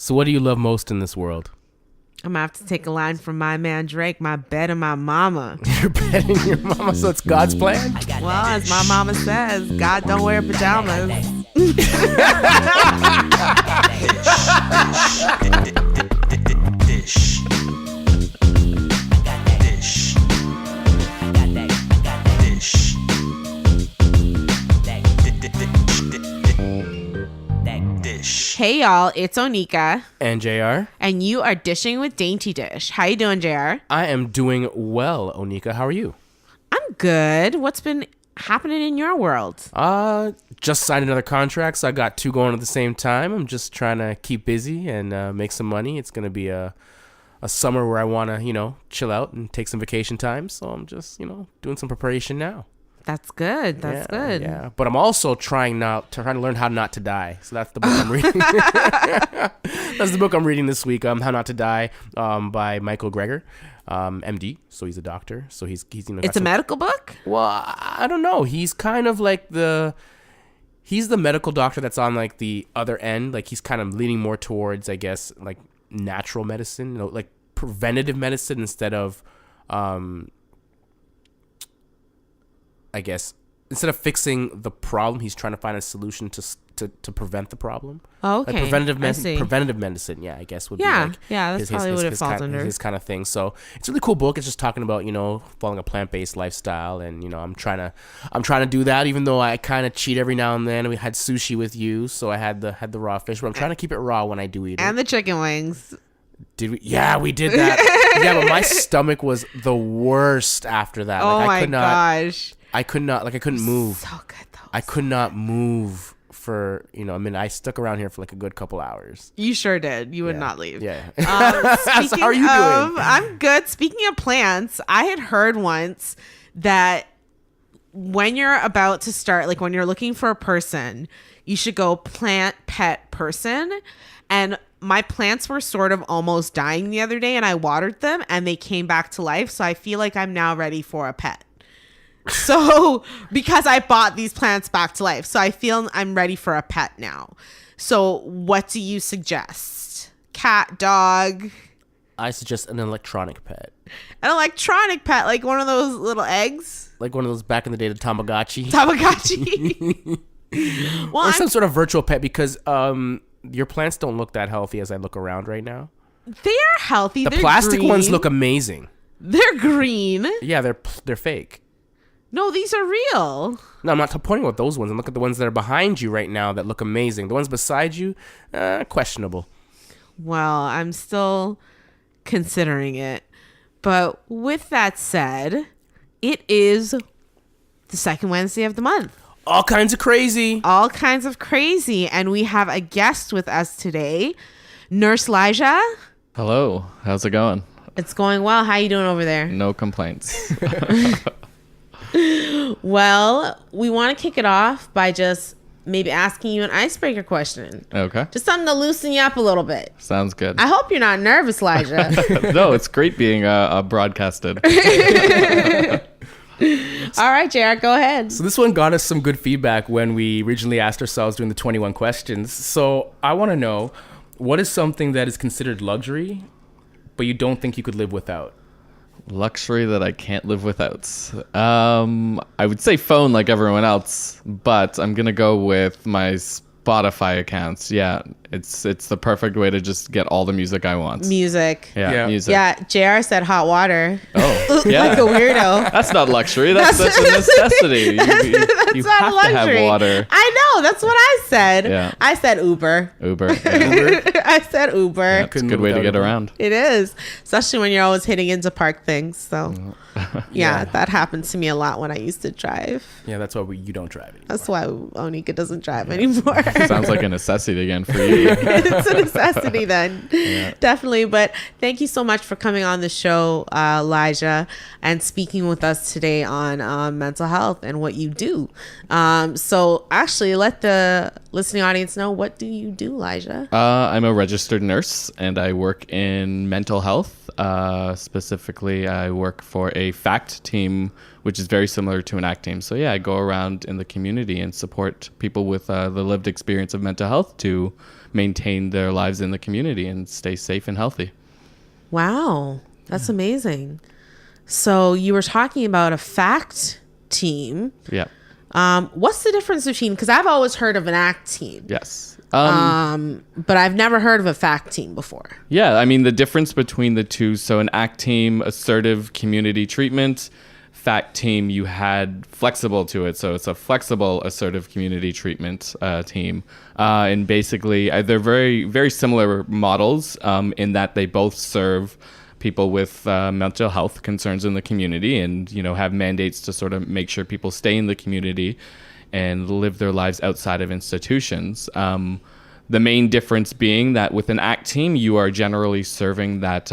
So what do you love most in this world? I'm gonna have to take a line from my man Drake, my bed and my mama. You're betting your mama, so it's God's plan? Well, as my mama says, God don't wear pajamas. Hey y'all, it's Onika and J.R. and you are dishing with DaintyDysh. How you doing, J.R.? I am doing well, Onika. How are you? I'm good. What's been happening in your world? Just signed another contract, so I got 2 going at the same time. I'm just trying to keep busy and make some money. It's going to be a summer where I want to, chill out and take some vacation time. So I'm just, doing some preparation now. That's good. That's good. Yeah, but I'm also trying to learn how not to die. So that's the book I'm reading. That's the book I'm reading this week. How Not to Die, by Michael Greger, MD. So he's a doctor. So he's It's a medical book? Well, I don't know. He's kind of like he's the medical doctor that's on like the other end. Like he's kind of leaning more towards, I guess, like natural medicine, like preventative medicine instead of I guess instead of fixing the problem, he's trying to find a solution to prevent the problem. Oh, okay. Like preventative medicine, yeah, I guess would be like that's probably what it falls under. His kind of thing. So it's a really cool book. It's just talking about following a plant-based lifestyle, and I'm trying to do that. Even though I kind of cheat every now and then. We had sushi with you, so I had the raw fish, but I'm trying to keep it raw when I do eat it. And the chicken wings. Did we? Yeah, we did that. Yeah, but my stomach was the worst after that. Oh my gosh. I couldn't move. So good though. I could not move for, I stuck around here for like a good couple hours. You sure did. You would not leave. Yeah. So how are you doing? I'm good. Speaking of plants, I had heard once that when you're about to start, like when you're looking for a person, you should go plant, pet, person. And my plants were sort of almost dying the other day and I watered them and they came back to life. So I feel like I'm now ready for a pet. So because I bought these plants back to life. So I feel I'm ready for a pet now. So what do you suggest? Cat, dog? I suggest an electronic pet. An electronic pet, like one of those little eggs? Like one of those back in the day, the Tamagotchi. Well, or some sort of virtual pet, because your plants don't look that healthy as I look around right now. They are healthy. The they're plastic green. ones look amazing. They're green. Yeah, they're fake. No, these are real. No, I'm not pointing at those ones. I'm looking at the ones that are behind you right now that look amazing. The ones beside you, questionable. Well, I'm still considering it. But with that said, it is the second Wednesday of the month. All kinds of crazy. All kinds of crazy. And we have a guest with us today, Nurse Llijah. Hello. How's it going? It's going well. How you doing over there? No complaints. Well, we want to kick it off by just maybe asking you an icebreaker question. Okay. Just something to loosen you up a little bit. Sounds good. I hope you're not nervous, Llijah. No, it's great being broadcasted. All right, JR, go ahead. So this one got us some good feedback when we originally asked ourselves doing the 21 questions. So I want to know, what is something that is considered luxury, but you don't think you could live without? Luxury that I can't live without. I would say phone like everyone else, but I'm going to go with my Spotify accounts. Yeah, it's the perfect way to just get all the music I want. Music. Yeah. Music. Yeah, JR said hot water. Oh, yeah. Like a weirdo. That's not luxury. That's a necessity. You not have luxury. to have water. I know. That's what I said. Yeah. I said Uber. Uber. Yeah. I said Uber. Yeah, it's a good way to get around. It is, especially when you're always hitting into park things. So, yeah, that happens to me a lot when I used to drive. Yeah, that's why you don't drive anymore. That's why Onika doesn't drive anymore. Sounds like a necessity again for you. It's a necessity then. Yeah. Definitely. But thank you so much for coming on the show, Llijah, and speaking with us today on mental health and what you do. So actually, let the listening audience know, what do you do, Llijah? I'm a registered nurse and I work in mental health. Specifically, I work for a FACT team which is very similar to an ACT team. So yeah, I go around in the community and support people with the lived experience of mental health to maintain their lives in the community and stay safe and healthy. Wow, that's amazing. So you were talking about a FACT team. Yeah. What's the difference between, because I've always heard of an ACT team. Yes. But I've never heard of a FACT team before. Yeah, I mean, the difference between the two, so an ACT team, assertive community treatment, FACT team, you had flexible to it. So it's a flexible assertive community treatment team. And basically, they're very, very similar models in that they both serve people with mental health concerns in the community and, you know, have mandates to sort of make sure people stay in the community and live their lives outside of institutions. The main difference being that with an ACT team, you are generally serving that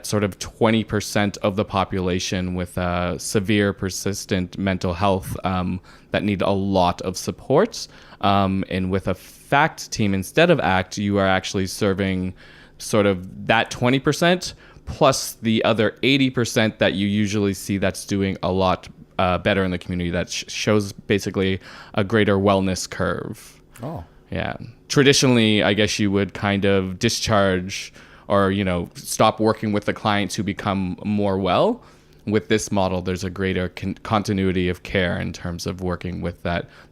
sort of 20% of the population with severe, persistent mental health that need a lot of support. And with a FACT team instead of ACT, you are actually serving sort of that 20% plus the other 80% that you usually see that's doing a lot better in the community, that shows basically a greater wellness curve. Oh. Yeah. Traditionally, I guess you would kind of discharge or, you know, stop working with the clients who become more well. With this model, there's a greater continuity of care in terms of working with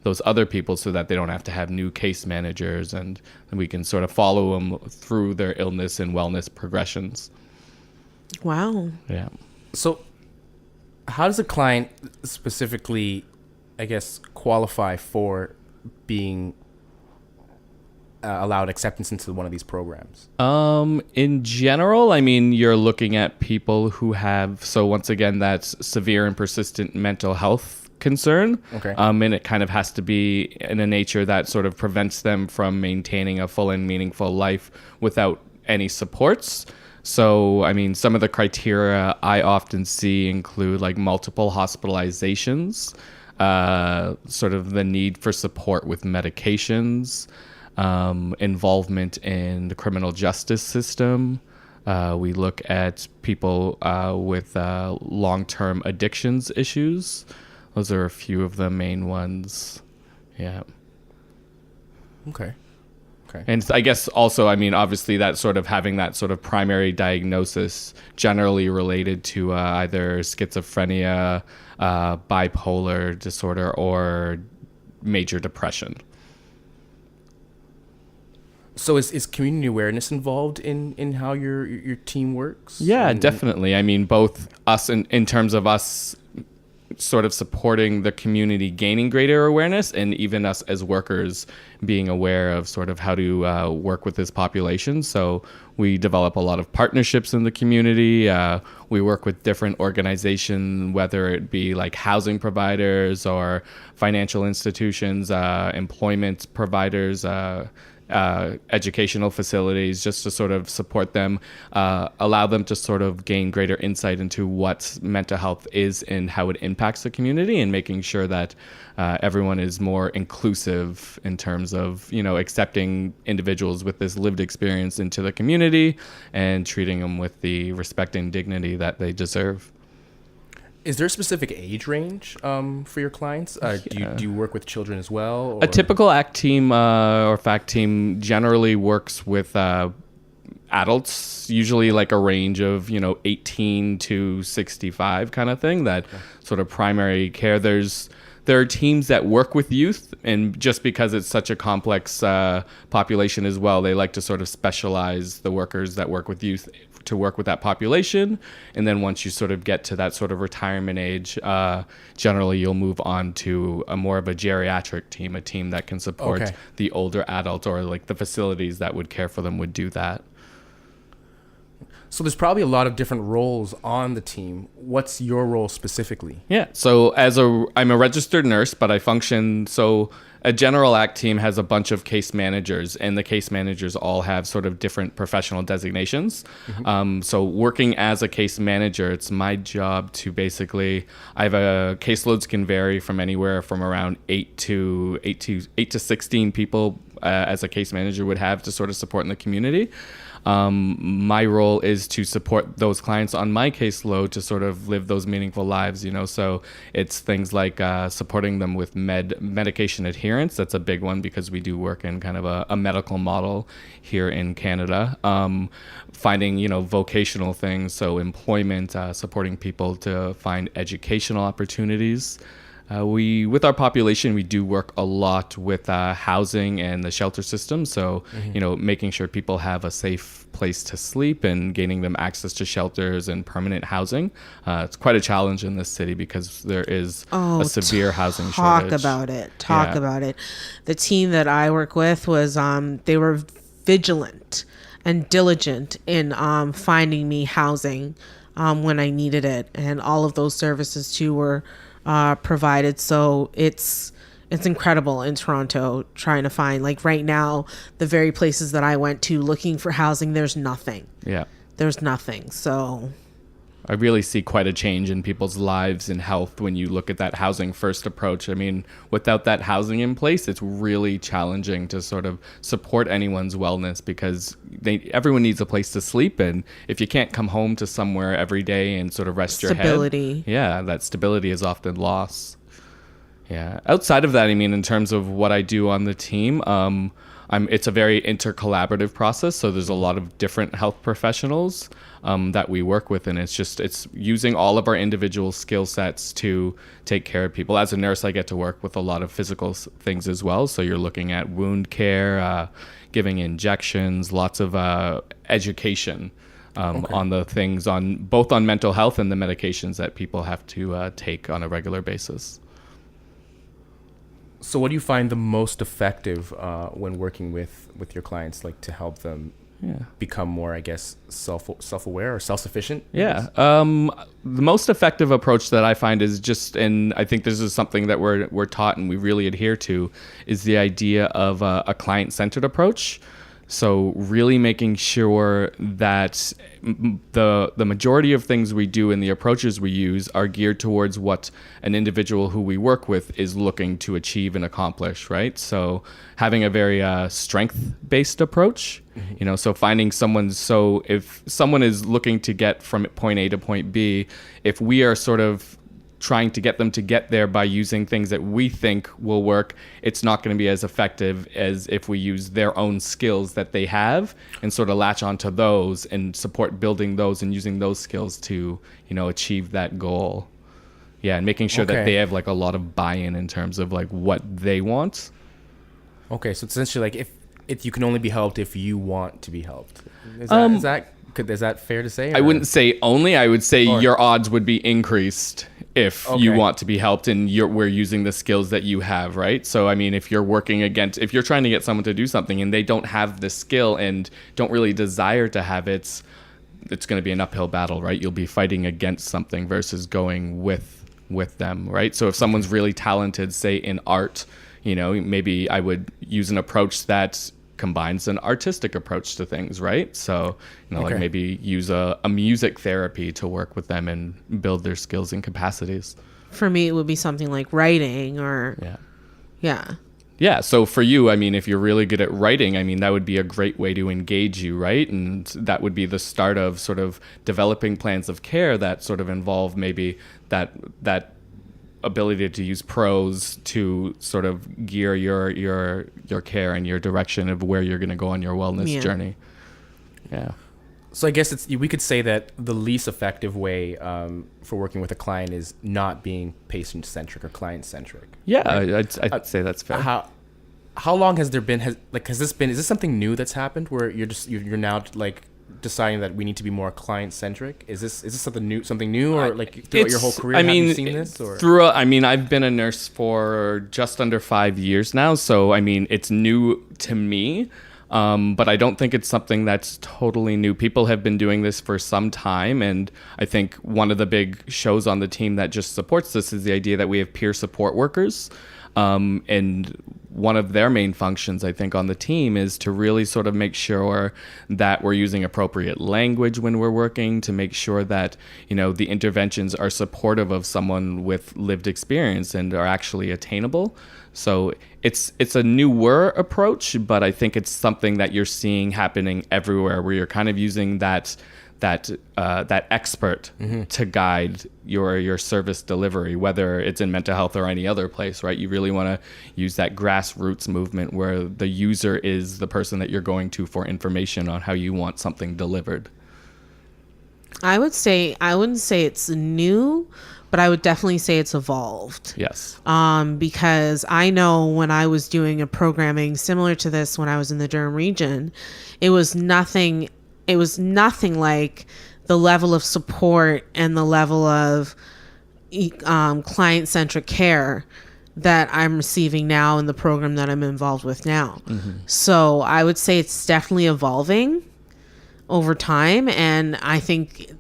those other people so that they don't have to have new case managers, and we can sort of follow them through their illness and wellness progressions. Wow. Yeah. So how does a client specifically, I guess, qualify for being allowed acceptance into one of these programs? In general, I mean, you're looking at people who have, so once again, that's severe and persistent mental health concern. Okay. And it kind of has to be in a nature that sort of prevents them from maintaining a full and meaningful life without any supports. So, I mean, some of the criteria I often see include like multiple hospitalizations, sort of the need for support with medications, involvement in the criminal justice system. We look at people with long-term addictions issues. Those are a few of the main ones. Yeah. Okay. And I guess also, I mean, obviously that sort of having that sort of primary diagnosis generally related to either schizophrenia, bipolar disorder, or major depression. So is community awareness involved in how your team works? Yeah, definitely. I mean, both us in terms of us sort of supporting the community gaining greater awareness, and even us as workers being aware of sort of how to work with this population. So we develop a lot of partnerships in the community. We work with different organizations, whether it be like housing providers or financial institutions, employment providers, educational facilities, just to sort of support them, allow them to sort of gain greater insight into what mental health is and how it impacts the community, and making sure that everyone is more inclusive in terms of, you know, accepting individuals with this lived experience into the community and treating them with the respect and dignity that they deserve. Is there a specific age range for your clients? Do you work with children as well? Or? A typical ACT team or FACT team generally works with adults, usually like a range of, 18 to 65 kind of thing, that sort of primary care. There are teams that work with youth, and just because it's such a complex population as well, they like to sort of specialize the workers that work with youth to work with that population. And then once you sort of get to that sort of retirement age, generally you'll move on to a more of a geriatric team, a team that can support the older adult, or like the facilities that would care for them would do that. So there's probably a lot of different roles on the team. What's your role specifically? Yeah. So I'm a registered nurse, but I function. So a general ACT team has a bunch of case managers, and the case managers all have sort of different professional designations. Mm-hmm. So working as a case manager, it's my job to basically, caseloads can vary from anywhere from around 8 to 16 people as a case manager would have to sort of support in the community. My role is to support those clients on my caseload to sort of live those meaningful lives, so it's things like supporting them with medication adherence. That's a big one because we do work in kind of a medical model here in Canada. Finding, vocational things, so employment, supporting people to find educational opportunities. With our population, we do work a lot with housing and the shelter system. So, making sure people have a safe place to sleep and gaining them access to shelters and permanent housing. It's quite a challenge in this city because there is a severe housing shortage. Talk about it. The team that I work with was, they were vigilant and diligent in finding me housing when I needed it. And all of those services too were provided. So it's incredible in Toronto trying to find, like right now, the very places that I went to looking for housing, there's nothing. Yeah. There's nothing. So I really see quite a change in people's lives and health when you look at that housing first approach. I mean, without that housing in place, it's really challenging to sort of support anyone's wellness because everyone needs a place to sleep. And if you can't come home to somewhere every day and sort of rest your head. Stability. Yeah, that stability is often lost. Yeah. Outside of that, I mean, in terms of what I do on the team, it's a very intercollaborative process. So there's a lot of different health professionals that we work with, and it's using all of our individual skill sets to take care of people. As a nurse, I get to work with a lot of physical things as well. So you're looking at wound care, giving injections, lots of education on the things both on mental health and the medications that people have to take on a regular basis. So what do you find the most effective when working with your clients, like to help them become more, I guess, self-aware or self-sufficient? Yeah. The most effective approach that I find is and I think this is something that we're taught and we really adhere to, is the idea of a client-centered approach. So really making sure that the majority of things we do and the approaches we use are geared towards what an individual who we work with is looking to achieve and accomplish, right? So having a very strength-based approach, so finding if someone is looking to get from point A to point B, if we are sort of trying to get them to get there by using things that we think will work, it's not going to be as effective as if we use their own skills that they have and sort of latch onto those and support building those and using those skills to, achieve that goal. Yeah, and making sure that they have like a lot of buy-in in terms of like what they want. Okay, so it's essentially like if you can only be helped if you want to be helped. Is that fair to say? Or? I wouldn't say only. I would say your odds would be increased if you want to be helped and we're using the skills that you have, right? So, I mean, if you're trying to get someone to do something and they don't have the skill and don't really desire to have it, it's going to be an uphill battle, right? You'll be fighting against something versus going with them, right? So if someone's really talented, say in art, maybe I would use an approach that combines an artistic approach to things, right? So, like maybe use a music therapy to work with them and build their skills and capacities. For me, it would be something like writing or... Yeah. So for you, I mean, if you're really good at writing, I mean, that would be a great way to engage you, right? And that would be the start of sort of developing plans of care that sort of involve maybe that ability to use prose to sort of gear your care and your direction of where you're going to go on your wellness journey. Yeah. So I guess we could say that the least effective way for working with a client is not being patient-centric or client-centric. Yeah, right? I'd say that's fair. How long has there been? Is this something new that's happened where you're now like deciding that we need to be more client-centric? Is this something new, or like throughout your whole career? Have you seen this? Or? I've been a nurse for just under 5 years now, so I mean, it's new to me. But I don't think it's something that's totally new. People have been doing this for some time, and I think one of the big shows on the team that just supports this is the idea that we have peer support workers. And one of their main functions, I think, on the team is to really sort of make sure that we're using appropriate language when we're working, to make sure that, the interventions are supportive of someone with lived experience and are actually attainable. So it's a newer approach, but I think it's something that you're seeing happening everywhere, where you're kind of using that expert to guide your service delivery, whether it's in mental health or any other place, right? You really want to use that grassroots movement where the user is the person that you're going to for information on how you want something delivered. I wouldn't say it's new, but I would definitely say it's evolved. Yes. Because I know when I was doing a programming similar to this when I was in the Durham region, it was nothing like the level of support and the level of client-centric care that I'm receiving now in the program that I'm involved with now. So I would say it's definitely evolving over time, and I think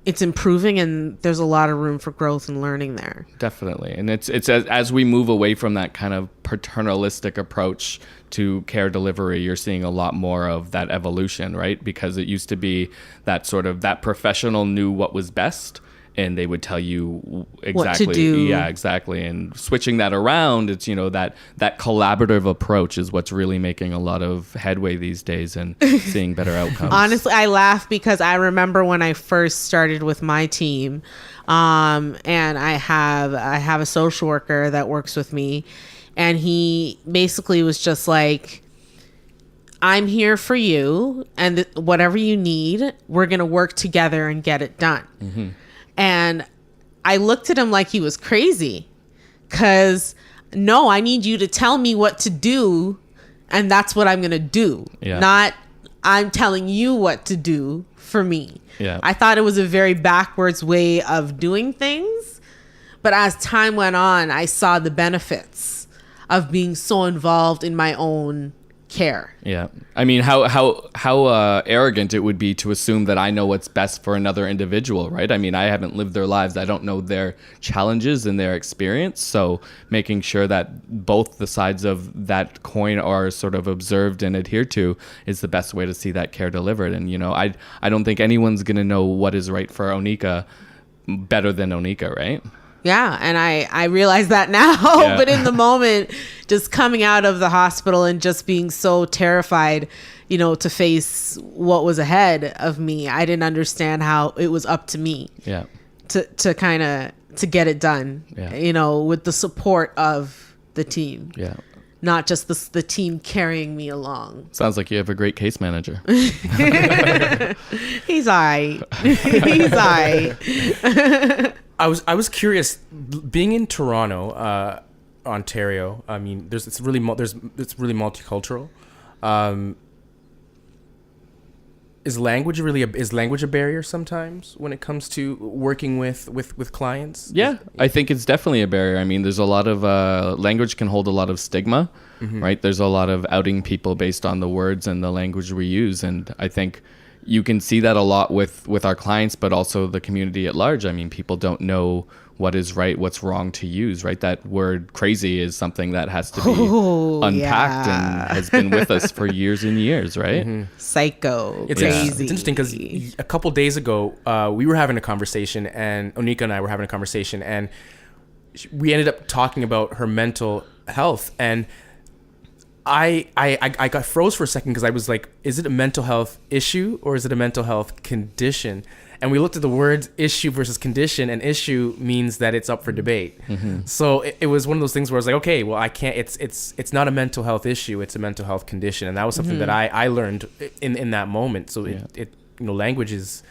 it's improving, and there's a lot of room for growth and learning there. Definitely. And it's as we move away from that kind of paternalistic approach to care delivery, you're seeing a lot more of that evolution, right? Because it used to be that sort of that professional knew what was best, and they would tell you exactly what to do. Yeah, exactly. And switching that around, it's that collaborative approach is what's really making a lot of headway these days and seeing better outcomes. Honestly, I laugh because I remember when I first started with my team, and I have a social worker that works with me, and he basically was just like, I'm here for you, and whatever you need, we're going to work together and get it done. And I looked at him like he was crazy, because no, I need you to tell me what to do, and that's what I'm going to do. Yeah. Not I'm telling you what to do for me. Yeah. I thought it was a very backwards way of doing things. But as time went on, I saw the benefits of being so involved in my own care. Yeah. I mean, how arrogant it would be to assume that I know what's best for another individual, right? I mean, I haven't lived their lives. I don't know their challenges and their experience. So making sure that both the sides of that coin are sort of observed and adhered to is the best way to see that care delivered. And, I don't think anyone's going to know what is right for Onika better than Onika, right? Yeah, and I realize that now, Yeah. but in the moment, just coming out of the hospital and just being so terrified, to face what was ahead of me, I didn't understand how it was up to me Yeah. to kind of to get it done, with the support of the team. Yeah. Not just the team carrying me along. Sounds like you have a great case manager. He's all right. He's all right. I was curious, being in Toronto, Ontario. I mean, it's really multicultural. Is language a barrier sometimes when it comes to working with clients? Yeah, I think it's definitely a barrier. I mean, there's a lot of language can hold a lot of stigma, right? There's a lot of outing people based on the words and the language we use, and I think you can see that a lot with our clients, but also the community at large. I mean, people don't know what is right, what's wrong to use, right? That word crazy is something that has to be unpacked and has been with us for years and years, right? Psycho. It's crazy. It's interesting because a couple days ago, we were having a conversation, and Onika and I were having a conversation, and we ended up talking about her mental health, and I got froze for a second because I was like, is it a mental health issue or is it a mental health condition? And we looked at the words issue versus condition, and issue means that it's up for debate. So it was one of those things where I was like, okay, well, I can't, it's not a mental health issue, it's a mental health condition. And that was something that I learned in that moment. So language is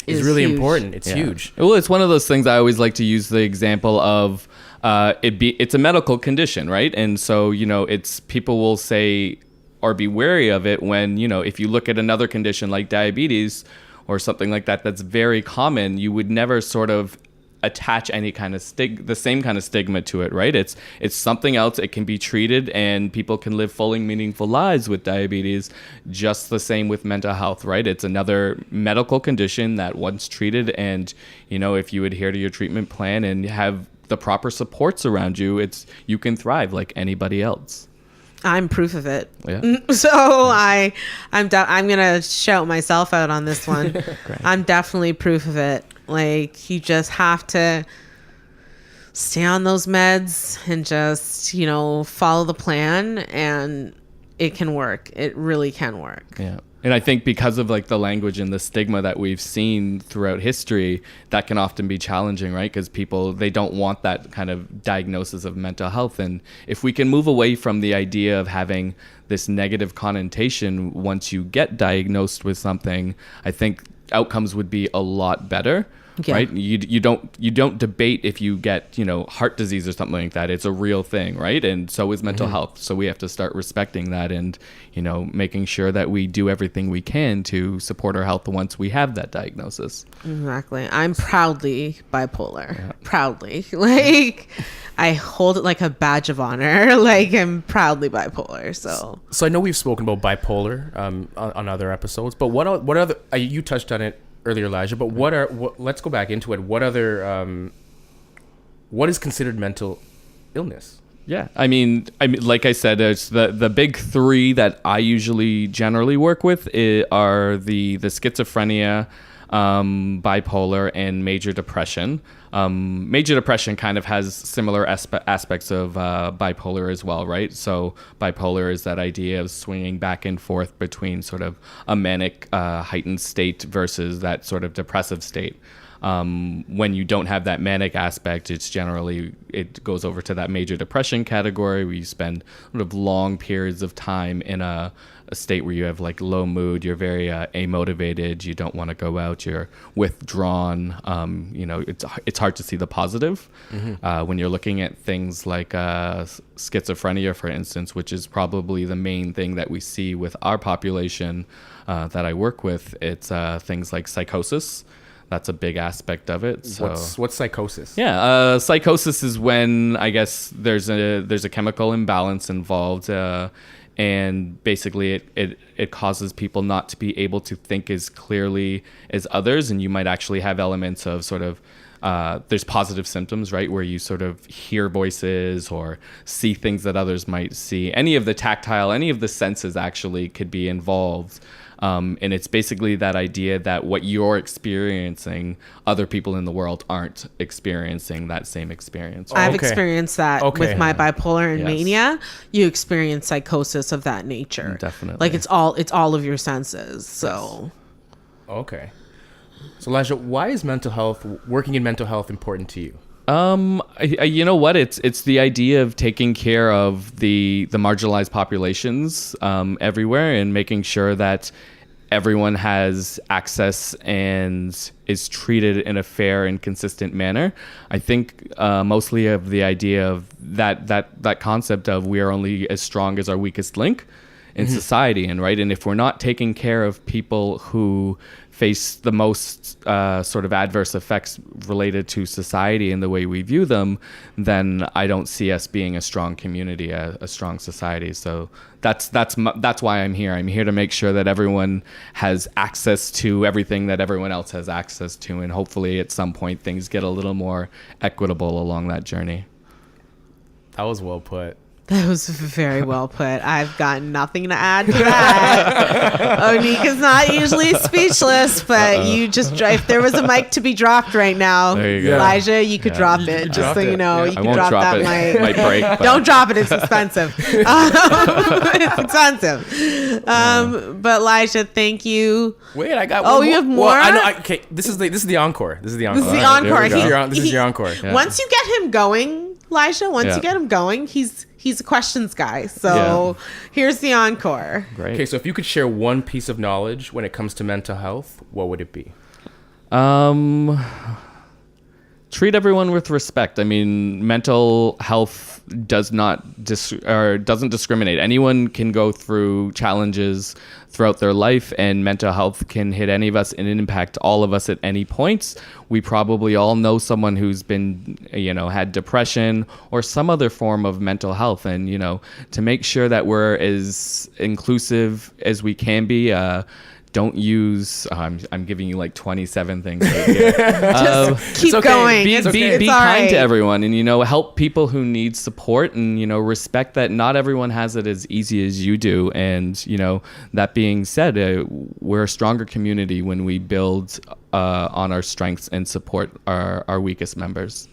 really huge. Important. It's huge. Well, it's one of those things I always like to use the example of it's a medical condition, right? And so, it's people will say or be wary of it when, if you look at another condition like diabetes or something like that, that's very common, you would never sort of attach any kind of the same kind of stigma to it, right? It's something else. It can be treated, and people can live fully meaningful lives with diabetes, just the same with mental health, right? It's another medical condition that once treated, and if you adhere to your treatment plan and have the proper supports around you, you can thrive like anybody else. I'm proof of it. Yeah. So I'm gonna shout myself out on this one. I'm definitely proof of it. Like, you just have to stay on those meds and just, follow the plan, and it can work. It really can work. Yeah. And I think because of like the language and the stigma that we've seen throughout history, that can often be challenging, right? Because people, they don't want that kind of diagnosis of mental health. And if we can move away from the idea of having this negative connotation once you get diagnosed with something, I think outcomes would be a lot better. Yeah. Right? You don't debate if you get, heart disease or something like that. It's a real thing, right? And so is mental health. So we have to start respecting that and, making sure that we do everything we can to support our health once we have that diagnosis. Exactly. I'm proudly bipolar. Yeah. Proudly. Like, I hold it like a badge of honor. Like, I'm proudly bipolar. So I know we've spoken about bipolar on other episodes, but what other you touched on it earlier, Llijah, but let's go back into it. What other what is considered mental illness? Yeah, I mean, like I said, it's the big three that I usually generally work with are the schizophrenia, bipolar, and major depression. Major depression kind of has similar aspects of bipolar as well, right? So bipolar is that idea of swinging back and forth between sort of a manic heightened state versus that sort of depressive state. When you don't have that manic aspect, it goes over to that major depression category, where you spend sort of long periods of time in a state where you have like low mood, you're very amotivated, you don't want to go out, you're withdrawn. It's hard to see the positive when you're looking at things like schizophrenia, for instance, which is probably the main thing that we see with our population that I work with. It's things like psychosis. That's a big aspect of it. So, what's psychosis? Yeah, psychosis is when I guess there's a chemical imbalance involved, and basically it causes people not to be able to think as clearly as others, and you might actually have elements of sort of there's positive symptoms, right, where you sort of hear voices or see things that others might see. Any of the tactile, any of the senses actually could be involved. And it's basically that idea that what you're experiencing, other people in the world aren't experiencing that same experience. I've experienced that with my bipolar and mania. You experience psychosis of that nature. Definitely. Like, it's all of your senses. So. Okay. So, Llijah, why is working in mental health important to you? You know what? It's the idea of taking care of the marginalized populations everywhere, and making sure that everyone has access and is treated in a fair and consistent manner. I think mostly of the idea of that concept of we are only as strong as our weakest link in society, and if we're not taking care of people who face the most sort of adverse effects related to society and the way we view them, then I don't see us being a strong community, a strong society. So that's why I'm here. I'm here to make sure that everyone has access to everything that everyone else has access to, and hopefully at some point things get a little more equitable along that journey. That was well put. That was very well put. I've got nothing to add to that. Onika's not usually speechless, but you just, if there was a mic to be dropped right now, Llijah, you could drop it. Just so you know, you can drop that mic. Might break, but. Don't drop it. It's expensive. It's expensive. But Llijah, thank you. Wait, I got. Oh, you have more? Well, I know. Okay, this is the encore. This is the encore. This is your encore. Yeah. Once you get him going, Llijah, you get him going, he's a questions guy. So here's the encore. Great. Okay, so if you could share one piece of knowledge when it comes to mental health, what would it be? Treat everyone with respect. I mean, mental health doesn't discriminate. Anyone can go through challenges throughout their life, and mental health can hit any of us and impact all of us at any point. We probably all know someone who's been, had depression or some other form of mental health, and, to make sure that we're as inclusive as we can be, don't use. I'm giving you like 27 things. Right here. Keep okay. going. Be It's kind all right. to everyone, and help people who need support, and respect that not everyone has it as easy as you do. And that being said, we're a stronger community when we build on our strengths and support our weakest members.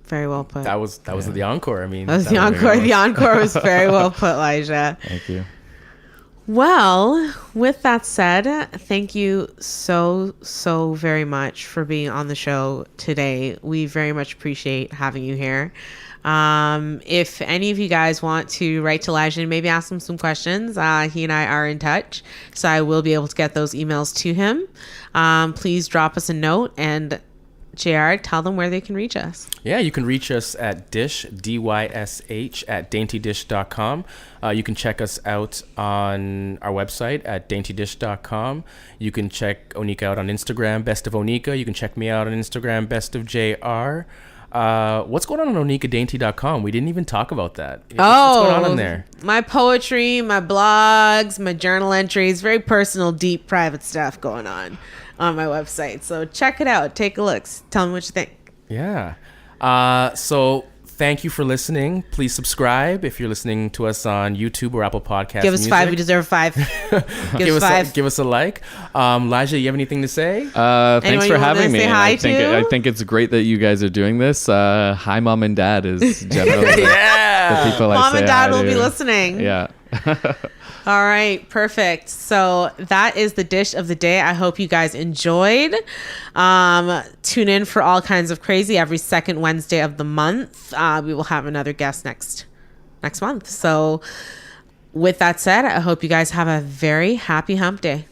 Very well put. That was the encore. I mean, That was the encore. The encore was very well put, Llijah. Thank you. Well, with that said, thank you so very much for being on the show today. We very much appreciate having you here. If any of you guys want to write to Llijah and maybe ask him some questions, he and I are in touch, so I will be able to get those emails to him. Please drop us a note, and JR, tell them where they can reach us. Yeah, you can reach us at Dysh, DYSH, at DaintyDysh.com. You can check us out on our website at DaintyDysh.com. You can check Onika out on Instagram, Best of Onika. You can check me out on Instagram, Best of J.R. What's going on OnikaDainty.com? We didn't even talk about that. What's going on in there? My poetry, my blogs, my journal entries, very personal, deep, private stuff going on my website. So check it out. Take a look. Tell me what you think. Yeah. So thank you for listening. Please subscribe if you're listening to us on YouTube or Apple Podcasts. Give us 5. We deserve 5. Give us 5. Give us a like. Llijah, you have anything to say? Thanks Anyone for you wanna having me. say And hi I to? think it's great that you guys are doing this. Hi, Mom and Dad is generally Yeah. the people I Mom say and Dad hi will to. be listening. Yeah. All right, perfect. So that is the dish of the day. I hope you guys enjoyed. Tune in for all kinds of crazy every second Wednesday of the month. We will have another guest next month. So with that said, I hope you guys have a very happy hump day.